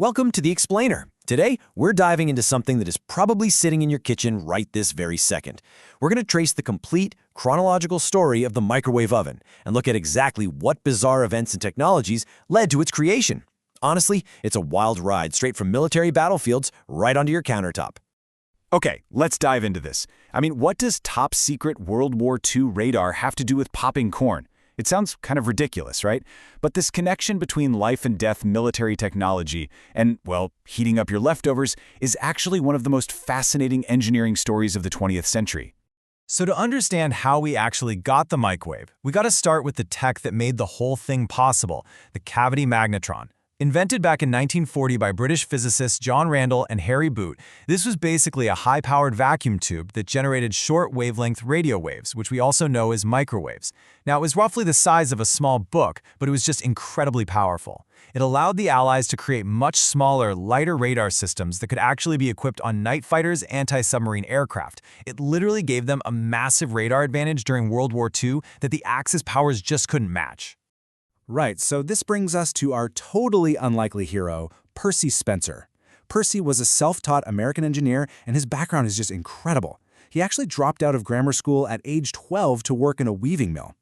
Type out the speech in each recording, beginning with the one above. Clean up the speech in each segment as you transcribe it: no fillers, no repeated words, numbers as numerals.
Welcome to The Explainer. Today, we're diving into something that is probably sitting in your kitchen right this very second. We're going to trace the complete, chronological story of the microwave oven and look at exactly what bizarre events and technologies led to its creation. Honestly, it's a wild ride straight from military battlefields right onto your countertop. Okay, let's dive into this. What does top-secret World War II radar have to do with popping corn? It sounds kind of ridiculous, right? But this connection between life and death military technology and, well, heating up your leftovers is actually one of the most fascinating engineering stories of the 20th century. So to understand how we actually got the microwave, we got to start with the tech that made the whole thing possible, the cavity magnetron. Invented back in 1940 by British physicists John Randall and Harry Boot, this was basically a high-powered vacuum tube that generated short-wavelength radio waves, which we also know as microwaves. Now, it was roughly the size of a small book, but it was just incredibly powerful. It allowed the Allies to create much smaller, lighter radar systems that could actually be equipped on night fighters, anti-submarine aircraft. It literally gave them a massive radar advantage during World War II that the Axis powers just couldn't match. Right, so this brings us to our totally unlikely hero, Percy Spencer. Percy was a self-taught American engineer, and his background is just incredible. He actually dropped out of grammar school at age 12 to work in a weaving mill.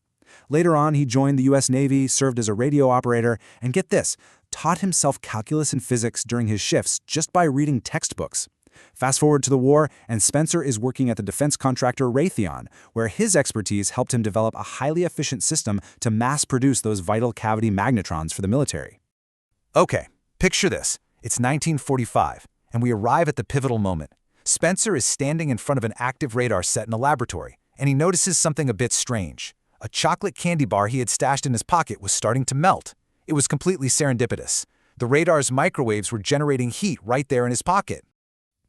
Later on, he joined the U.S. Navy, served as a radio operator, and get this, taught himself calculus and physics during his shifts just by reading textbooks. Fast forward to the war, and Spencer is working at the defense contractor Raytheon, where his expertise helped him develop a highly efficient system to mass-produce those vital cavity magnetrons for the military. Okay, picture this. It's 1945, and we arrive at the pivotal moment. Spencer is standing in front of an active radar set in a laboratory, and he notices something a bit strange. A chocolate candy bar he had stashed in his pocket was starting to melt. It was completely serendipitous. The radar's microwaves were generating heat right there in his pocket.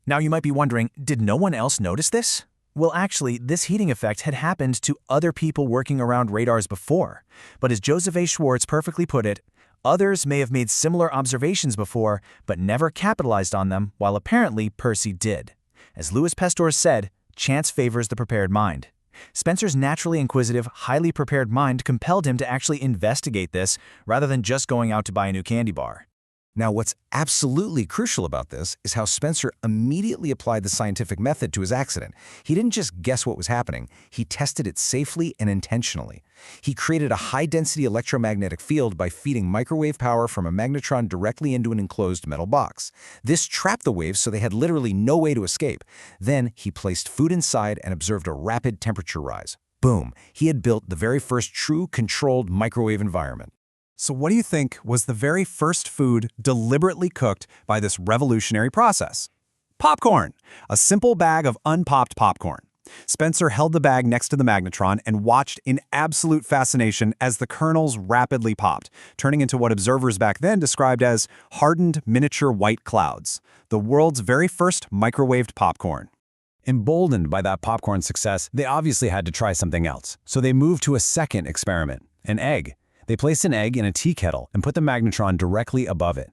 Now you might be wondering, did no one else notice this? Well, actually, this heating effect had happened to other people working around radars before. But as Joseph A. Schwartz perfectly put it, others may have made similar observations before, but never capitalized on them, while apparently Percy did. As Louis Pasteur said, chance favors the prepared mind. Spencer's naturally inquisitive, highly prepared mind compelled him to actually investigate this rather than just going out to buy a new candy bar. Now, what's absolutely crucial about this is how Spencer immediately applied the scientific method to his accident. He didn't just guess what was happening, he tested it safely and intentionally. He created a high-density electromagnetic field by feeding microwave power from a magnetron directly into an enclosed metal box. This trapped the waves so they had literally no way to escape. Then he placed food inside and observed a rapid temperature rise. Boom! He had built the very first true controlled microwave environment. So what do you think was the very first food deliberately cooked by this revolutionary process? Popcorn, a simple bag of unpopped popcorn. Spencer held the bag next to the magnetron and watched in absolute fascination as the kernels rapidly popped, turning into what observers back then described as hardened miniature white clouds, the world's very first microwaved popcorn. Emboldened by that popcorn success, they obviously had to try something else. So they moved to a second experiment, an egg. They placed an egg in a tea kettle and put the magnetron directly above it.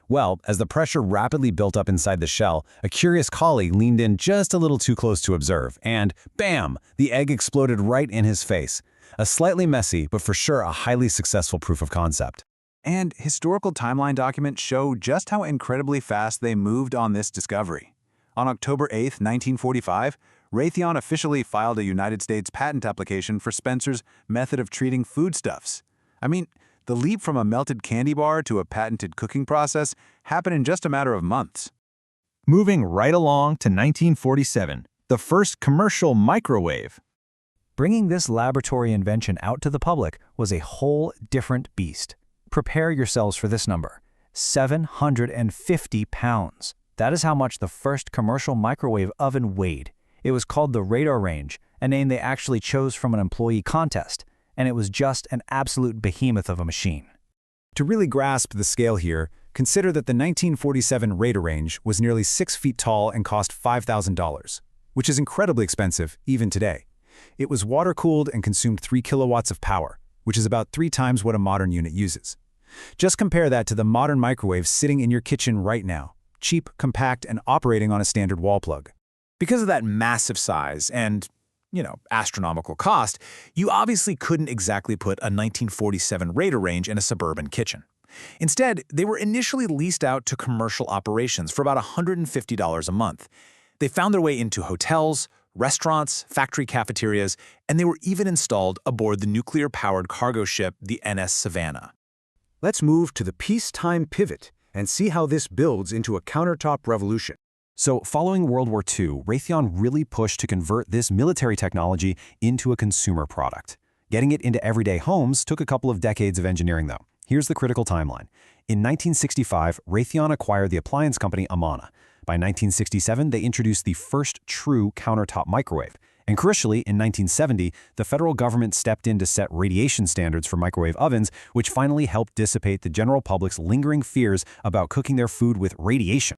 Well, as the pressure rapidly built up inside the shell, a curious colleague leaned in just a little too close to observe, and bam! The egg exploded right in his face. A slightly messy, but for sure a highly successful proof of concept. And historical timeline documents show just how incredibly fast they moved on this discovery. On October 8, 1945, Raytheon officially filed a United States patent application for Spencer's method of treating foodstuffs. The leap from a melted candy bar to a patented cooking process happened in just a matter of months. Moving right along to 1947, the first commercial microwave. Bringing this laboratory invention out to the public was a whole different beast. Prepare yourselves for this number, 750 pounds. That is how much the first commercial microwave oven weighed. It was called the Radarange, a name they actually chose from an employee contest. And it was just an absolute behemoth of a machine. To really grasp the scale here, consider that the 1947 Radarange was nearly 6 feet tall and cost $5,000, which is incredibly expensive even today. It was water-cooled and consumed 3 kilowatts of power, which is about 3 times what a modern unit uses. Just compare that to the modern microwave sitting in your kitchen right now, cheap, compact, and operating on a standard wall plug. Because of that massive size and astronomical cost, you obviously couldn't exactly put a 1947 Radarange in a suburban kitchen. Instead, they were initially leased out to commercial operations for about $150 a month. They found their way into hotels, restaurants, factory cafeterias, and they were even installed aboard the nuclear-powered cargo ship, the NS Savannah. Let's move to the peacetime pivot and see how this builds into a countertop revolution. So, following World War II, Raytheon really pushed to convert this military technology into a consumer product. Getting it into everyday homes took a couple of decades of engineering, though. Here's the critical timeline. In 1965, Raytheon acquired the appliance company Amana. By 1967, they introduced the first true countertop microwave. And crucially, in 1970, the federal government stepped in to set radiation standards for microwave ovens, which finally helped dissipate the general public's lingering fears about cooking their food with radiation.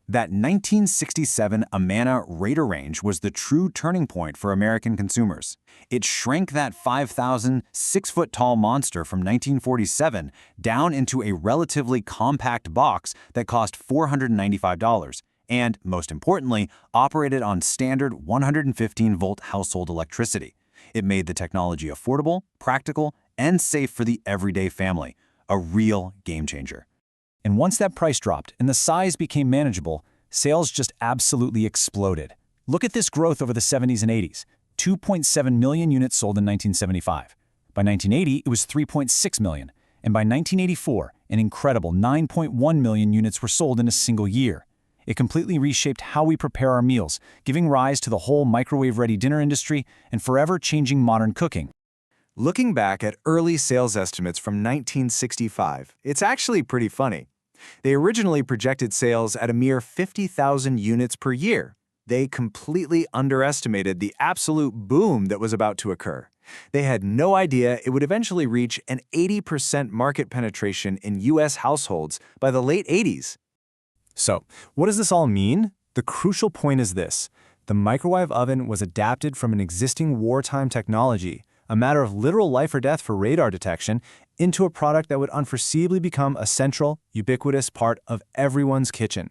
That 1967 Amana Radarange was the true turning point for American consumers. It shrank that 5,000, 6-foot-tall monster from 1947 down into a relatively compact box that cost $495 and, most importantly, operated on standard 115-volt household electricity. It made the technology affordable, practical, and safe for the everyday family, a real game-changer. And once that price dropped and the size became manageable, sales just absolutely exploded. Look at this growth over the 70s and 80s. 2.7 million units sold in 1975. By 1980, it was 3.6 million. And by 1984, an incredible 9.1 million units were sold in a single year. It completely reshaped how we prepare our meals, giving rise to the whole microwave-ready dinner industry and forever changing modern cooking. Looking back at early sales estimates from 1965, it's actually pretty funny. They originally projected sales at a mere 50,000 units per year. They completely underestimated the absolute boom that was about to occur. They had no idea it would eventually reach an 80% market penetration in U.S. households by the late 80s. So, what does this all mean? The crucial point is this. The microwave oven was adapted from an existing wartime technology, a matter of literal life or death for radar detection, into a product that would unforeseeably become a central, ubiquitous part of everyone's kitchen.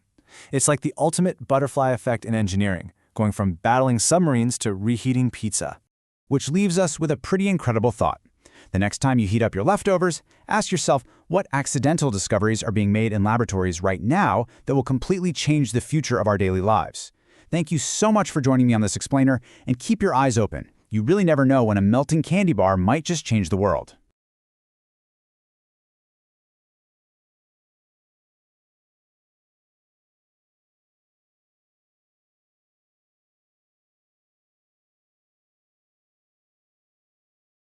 It's like the ultimate butterfly effect in engineering, going from battling submarines to reheating pizza. Which leaves us with a pretty incredible thought. The next time you heat up your leftovers, ask yourself what accidental discoveries are being made in laboratories right now that will completely change the future of our daily lives. Thank you so much for joining me on this explainer, and keep your eyes open. You really never know when a melting candy bar might just change the world.